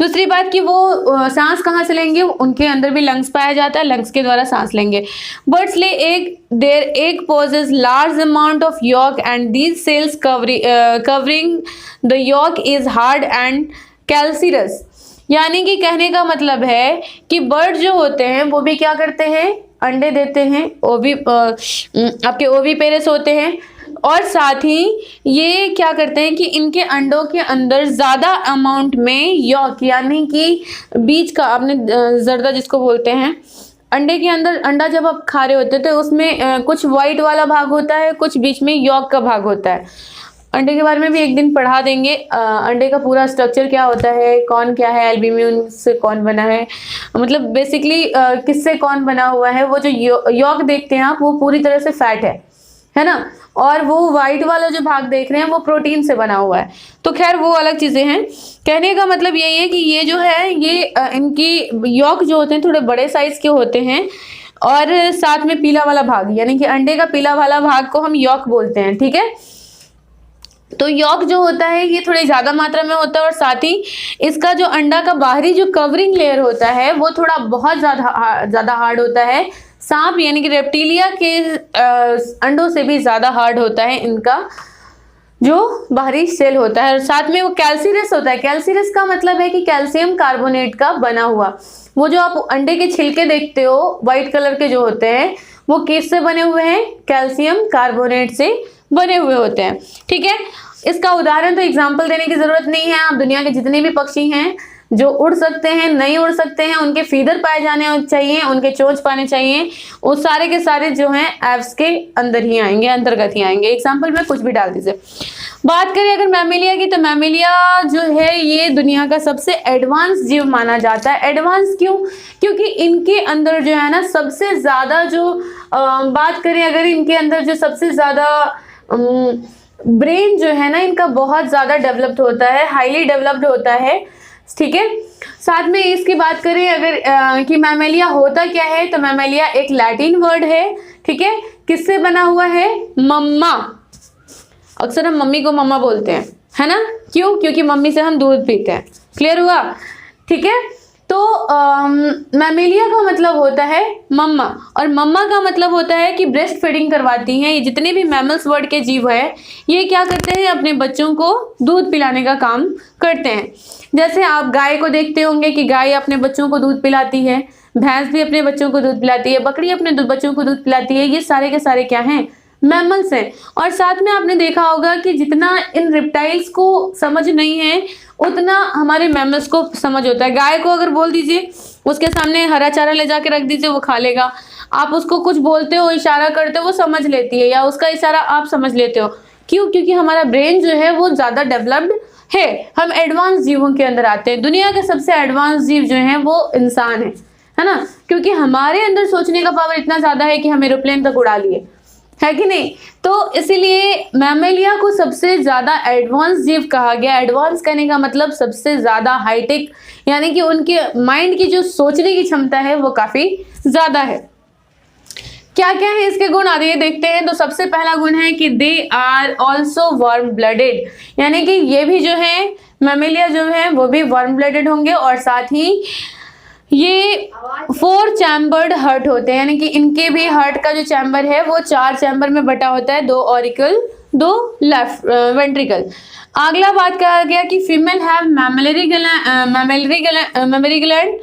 दूसरी बात कि वो सांस कहाँ से लेंगे, उनके अंदर भी लंग्स पाया जाता है, लंग्स के द्वारा सांस लेंगे। Birds lay egg, their egg possess large amount of yolk and these cells covering the yolk is hard and calcareous. यानी कि कहने का मतलब है कि बर्ड जो होते हैं वो भी क्या करते हैं, अंडे देते हैं, आपके ओवीपेरस होते हैं, और साथ ही ये क्या करते हैं कि इनके अंडों के अंदर ज़्यादा अमाउंट में यॉक यानी कि बीज का, आपने जर्दा जिसको बोलते हैं, अंडे के अंदर अंडा जब आप खा रहे होते हैं तो उसमें कुछ वाइट वाला भाग होता है, कुछ बीच में यॉक का भाग होता है। अंडे के बारे में भी एक दिन पढ़ा देंगे, अंडे का पूरा स्ट्रक्चर क्या होता है, कौन क्या है, एल्ब्यूमिन से कौन बना है, मतलब बेसिकली किससे कौन बना हुआ है। वो जो यॉक देखते हैं आप वो पूरी तरह से फैट है ना, और वो वाइट वाला जो भाग देख रहे हैं वो प्रोटीन से बना हुआ है। तो खैर वो अलग चीज़ें हैं। कहने का मतलब यही है कि ये जो है ये इनकी यॉक जो होते हैं थोड़े बड़े साइज़ के होते हैं, और साथ में पीला वाला भाग यानी कि अंडे का पीला वाला भाग को हम यॉक बोलते हैं, ठीक है। तो यॉक जो होता है ये थोड़ी ज़्यादा मात्रा में होता है, और साथ ही इसका जो अंडा का बाहरी जो कवरिंग लेयर होता है वो थोड़ा बहुत ज़्यादा हार्ड होता है। सांप यानी कि रेप्टिलिया के अंडों से भी ज़्यादा हार्ड होता है इनका जो बाहरी सेल होता है, और साथ में वो कैल्सीरस होता है। कैल्सीरस का मतलब है कि कैल्शियम कार्बोनेट का बना हुआ। वो जो आप अंडे के छिलके देखते हो वाइट कलर के जो होते हैं वो किससे बने हुए हैं, कैल्शियम कार्बोनेट से बने हुए होते हैं, ठीक है। इसका उदाहरण तो एग्जाम्पल देने की ज़रूरत नहीं है, आप दुनिया के जितने भी पक्षी हैं जो उड़ सकते हैं, नहीं उड़ सकते हैं, उनके फीदर पाए जाने चाहिए, उनके चोंच पाने चाहिए, वो सारे के सारे जो हैं एव्स के अंदर ही आएंगे, अंतर्गत ही आएंगे। एग्जाम्पल में कुछ भी डाल दीजिए। बात करें अगर मैमेलिया की, तो मैमेलिया जो है ये दुनिया का सबसे एडवांस जीव माना जाता है। एडवांस क्यों? क्योंकि इनके अंदर जो है ना सबसे ज्यादा जो बात करें अगर इनके अंदर जो सबसे ज्यादा ब्रेन जो है ना इनका बहुत ज्यादा डेवलप्ड होता है, हाईली डेवलप्ड होता है, ठीक है। साथ में इसकी बात करें अगर कि मैमेलिया होता क्या है, तो मैमेलिया एक लैटिन वर्ड है, ठीक है। किससे बना हुआ है? मम्मा। अक्सर हम मम्मी को मम्मा बोलते हैं, है ना? क्यों? क्योंकि मम्मी से हम दूध पीते हैं। क्लियर हुआ? ठीक है। तो मैमेलिया का मतलब होता है मम्मा, और मम्मा का मतलब होता है कि ब्रेस्ट फीडिंग करवाती हैं। ये जितने भी मैमल्स वर्ड के जीव है ये क्या करते हैं? अपने बच्चों को दूध पिलाने का काम करते हैं। जैसे आप गाय को देखते होंगे कि गाय अपने बच्चों को दूध पिलाती है, भैंस भी अपने बच्चों को दूध पिलाती है, बकरी अपने बच्चों को दूध पिलाती है। ये सारे के सारे क्या हैं? मैमल्स हैं। और साथ में आपने देखा होगा कि जितना इन रिप्टाइल्स को समझ नहीं है उतना हमारे मैमल्स को समझ होता है। गाय को अगर बोल दीजिए, उसके सामने हरा चारा ले जाके रख दीजिए, वो खा लेगा। आप उसको कुछ बोलते हो, इशारा करते हो, वो समझ लेती है, या उसका इशारा आप समझ लेते हो। क्यों? क्योंकि हमारा ब्रेन जो है वो ज्यादा डेवलप्ड है। हम एडवांस जीवों के अंदर आते हैं। दुनिया के सबसे एडवांस जीव जो है वो इंसान है ना? क्योंकि हमारे अंदर सोचने का पावर इतना ज्यादा है कि हम एरोप्लेन तक उड़ा लिए, है कि नहीं? तो इसीलिए मैमेलिया को सबसे ज्यादा एडवांस जीव कहा गया। एडवांस कहने का मतलब सबसे ज्यादा हाईटेक, यानी कि उनके माइंड की जो सोचने की क्षमता है वो काफी ज्यादा है। क्या क्या है इसके गुण? आइए देखते हैं। तो सबसे पहला गुण है कि they are also warm blooded, यानी कि ये भी जो है मैमेलिया जो है वो भी वार्म ब्लडेड होंगे, और साथ ही ये 4 चैम्बर्ड हार्ट होते हैं, यानी कि इनके भी हार्ट का जो चैम्बर है वो 4 चैम्बर में बटा होता है, 2 ऑरिकल 2 लेफ्ट वेंट्रिकल। अगला बात कहा गया कि female have mammary gland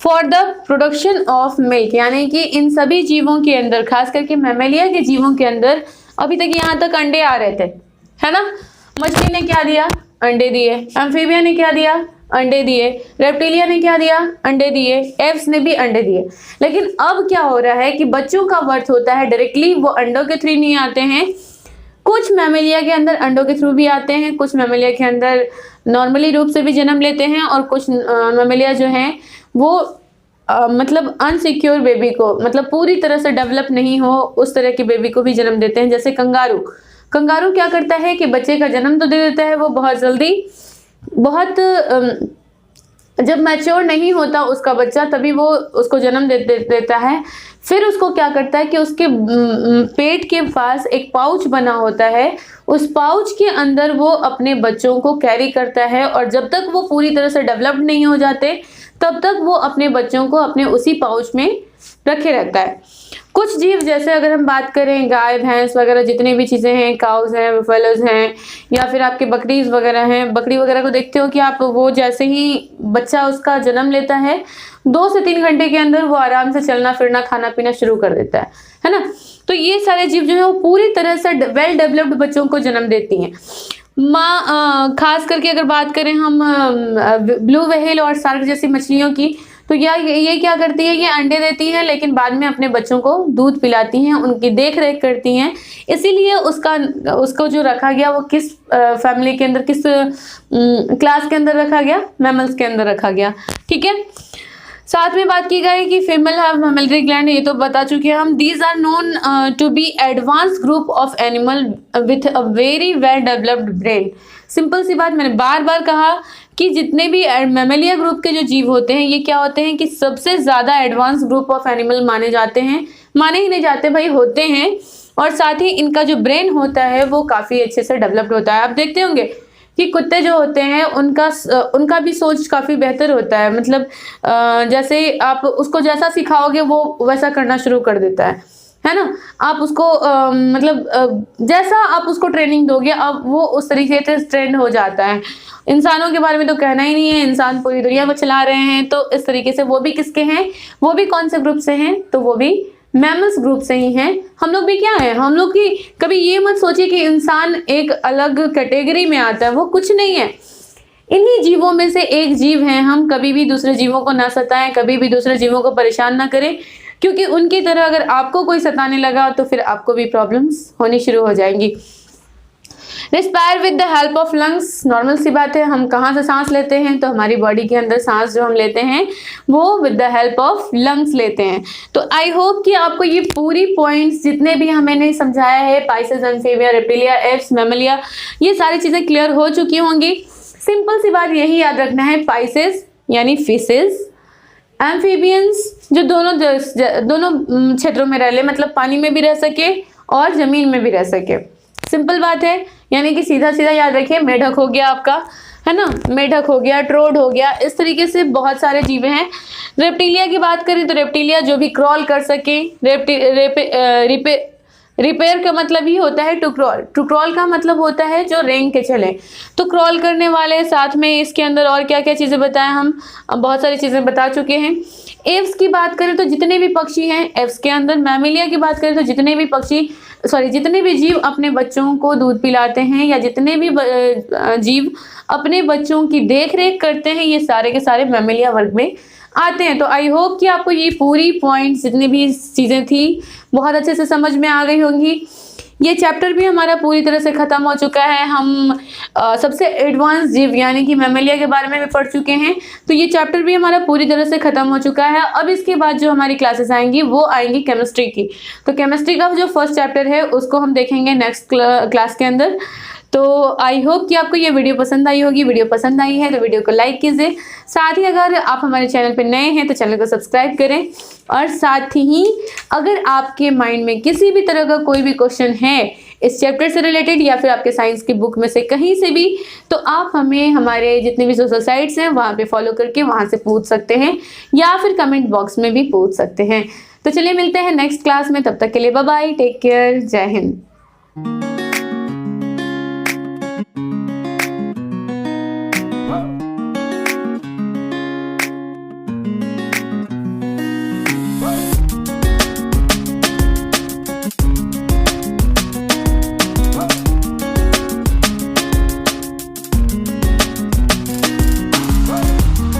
for the production of milk, यानी कि इन सभी जीवों के अंदर, खास करके मैमेलिया के जीवों के अंदर अभी तक यहाँ तक अंडे आ रहे थे, है ना? मछली ने क्या दिया? अंडे दिए। एम्फीबिया ने क्या दिया? अंडे दिए। रेप्टिलिया ने क्या दिया? अंडे दिए। एव्स ने भी अंडे दिए। लेकिन अब क्या हो रहा है कि बच्चों का बर्थ होता है डायरेक्टली, वो अंडों के थ्रू नहीं आते हैं। कुछ मैमेलिया के अंदर अंडों के थ्रू भी आते हैं, कुछ मैमेलिया के अंदर नॉर्मली रूप से भी जन्म लेते हैं, और कुछ मैमेलिया जो हैं वो मतलब अनसिक्योर बेबी को, मतलब पूरी तरह से डेवलप नहीं हो उस तरह के बेबी को भी जन्म देते हैं। जैसे कंगारू क्या करता है कि बच्चे का जन्म तो दे देता है वो बहुत जल्दी, बहुत जब मैच्योर नहीं होता उसका बच्चा तभी वो उसको जन्म देता है। फिर उसको क्या करता है कि उसके पेट के पास एक पाउच बना होता है, उस पाउच के अंदर वो अपने बच्चों को कैरी करता है, और जब तक वो पूरी तरह से डेवलप्ड नहीं हो जाते तब तक वो अपने बच्चों को अपने उसी पाउच में रखे रहता है। कुछ जीव जैसे अगर हम बात करें गाय भैंस वगैरह जितनी भी चीज़ें हैं, काउज हैं, बफेलोज हैं, या फिर आपके बकरीज वगैरह हैं, बकरी वगैरह को देखते हो कि आप, वो जैसे ही बच्चा उसका जन्म लेता है 2 से 3 घंटे के अंदर वो आराम से चलना फिरना खाना पीना शुरू कर देता है ना? तो ये सारे जीव जो है वो पूरी तरह से वेल डेवलप्ड बच्चों को जन्म देती हैं। खास करके अगर बात करें हम ब्लू व्हेल और शार्क जैसी मछलियों की, तो ये क्या करती है? ये अंडे देती हैं लेकिन बाद में अपने बच्चों को दूध पिलाती हैं, उनकी देख रेख करती हैं। इसीलिए उसको जो रखा गया वो किस फैमिली के अंदर, किस क्लास के अंदर रखा गया? मैमल्स के अंदर रखा गया। ठीक है। साथ में बात की गई कि फीमेल हैव मैमेलरी ग्लैंड, ये तो बता चुके हैं हम। These are known to be advance group of animal with a very well developed brain. Simple सी बात, मैंने बार बार कहा कि जितने भी मैमेलिया ग्रुप के जो जीव होते हैं ये क्या होते हैं कि सबसे ज़्यादा एडवांस ग्रुप ऑफ एनिमल माने जाते हैं। माने ही नहीं जाते भाई, होते हैं। और साथ ही इनका जो ब्रेन होता है वो काफ़ी अच्छे से डेवलप्ड होता है। आप देखते होंगे कि कुत्ते जो होते हैं उनका भी सोच काफ़ी बेहतर होता है। मतलब जैसे आप उसको जैसा सिखाओगे वो वैसा करना शुरू कर देता है ना? आप उसको जैसा आप उसको ट्रेनिंग दोगे अब वो उस तरीके से ट्रेंड हो जाता है। इंसानों के बारे में तो कहना ही नहीं है, इंसान पूरी दुनिया को चला रहे हैं। तो इस तरीके से वो भी किसके हैं? वो भी कौन से ग्रुप से हैं? तो वो भी मैमल्स ग्रुप से ही हैं। हम लोग भी क्या है, हम लोग की कभी ये मत सोचिए कि इंसान एक अलग कैटेगरी में आता है, वो कुछ नहीं है। इन्हीं जीवों में से एक जीव हैं हम। कभी भी दूसरे जीवों को ना सताएं, कभी भी दूसरे जीवों को परेशान ना करें, क्योंकि उनकी तरह अगर आपको कोई सताने लगा तो फिर आपको भी प्रॉब्लम्स होनी शुरू हो जाएंगी। Respire with the help of lungs, normal सी बात है, हम कहाँ से सांस लेते हैं, तो हमारी बॉडी के अंदर सांस जो हम लेते हैं वो with the help of lungs लेते हैं। तो आई होप कि आपको ये पूरी पॉइंट्स जितने भी मैंने समझाया है, पाइसेस, एम्फीबिया, रेप्टिलिया, एप्स, मैमलिया, ये सारी चीज़ें क्लियर हो चुकी होंगी। सिंपल सी बात यही याद रखना है, पाइसेस यानी फिशेस, एम्फीबियंस जो दोनों क्षेत्रों में रह ले, मतलब पानी में भी रह सके और ज़मीन में भी रह सके। सिंपल बात है, यानी कि सीधा सीधा याद रखिए, मेढक हो गया आपका, है ना, मेढक हो गया, ट्रोड हो गया, इस तरीके से बहुत सारे जीव हैं। रेप्टिलिया की बात करें तो रेप्टिलिया जो भी क्रॉल कर सके, रिपेयर का मतलब ही होता है टू क्रॉल। टू क्रॉल का मतलब होता है जो रेंग के चले, तो क्रॉल करने वाले। साथ में इसके अंदर और क्या क्या चीज़ें बताएं, हम बहुत सारी चीज़ें बता चुके हैं। एव्स की बात करें तो जितने भी पक्षी हैं एव्स के अंदर। मैमिलिया की बात करें तो जितने भी जीव अपने बच्चों को दूध पिलाते हैं या जितने भी जीव अपने बच्चों की देख रेख करते हैं, ये सारे के सारे मैमिलिया वर्ग में आते हैं। तो आई होप कि आपको ये पूरी पॉइंट्स जितनी भी चीज़ें थी बहुत अच्छे से समझ में आ गई होंगी। ये चैप्टर भी हमारा पूरी तरह से ख़त्म हो चुका है। हम सबसे एडवांस जीव यानी कि मैमलिया के बारे में भी पढ़ चुके हैं, तो ये चैप्टर भी हमारा पूरी तरह से ख़त्म हो चुका है। अब इसके बाद जो हमारी क्लासेस आएंगी वो आएंगी केमिस्ट्री की। तो केमिस्ट्री का जो फर्स्ट चैप्टर है उसको हम देखेंगे नेक्स्ट क्लास के अंदर। तो आई होप कि आपको ये वीडियो पसंद आई होगी। वीडियो पसंद आई है तो वीडियो को लाइक कीजिए, साथ ही अगर आप हमारे चैनल पर नए हैं तो चैनल को सब्सक्राइब करें, और साथ ही अगर आपके माइंड में किसी भी तरह का कोई भी क्वेश्चन है इस चैप्टर से रिलेटेड या फिर आपके साइंस की बुक में से कहीं से भी, तो आप हमें हमारे जितने भी सोशल साइट्स हैं वहाँ पे फॉलो करके वहाँ से पूछ सकते हैं या फिर कमेंट बॉक्स में भी पूछ सकते हैं। तो चलिए मिलते हैं नेक्स्ट क्लास में, तब तक के लिए बाय बाय, टेक केयर, जय हिंद।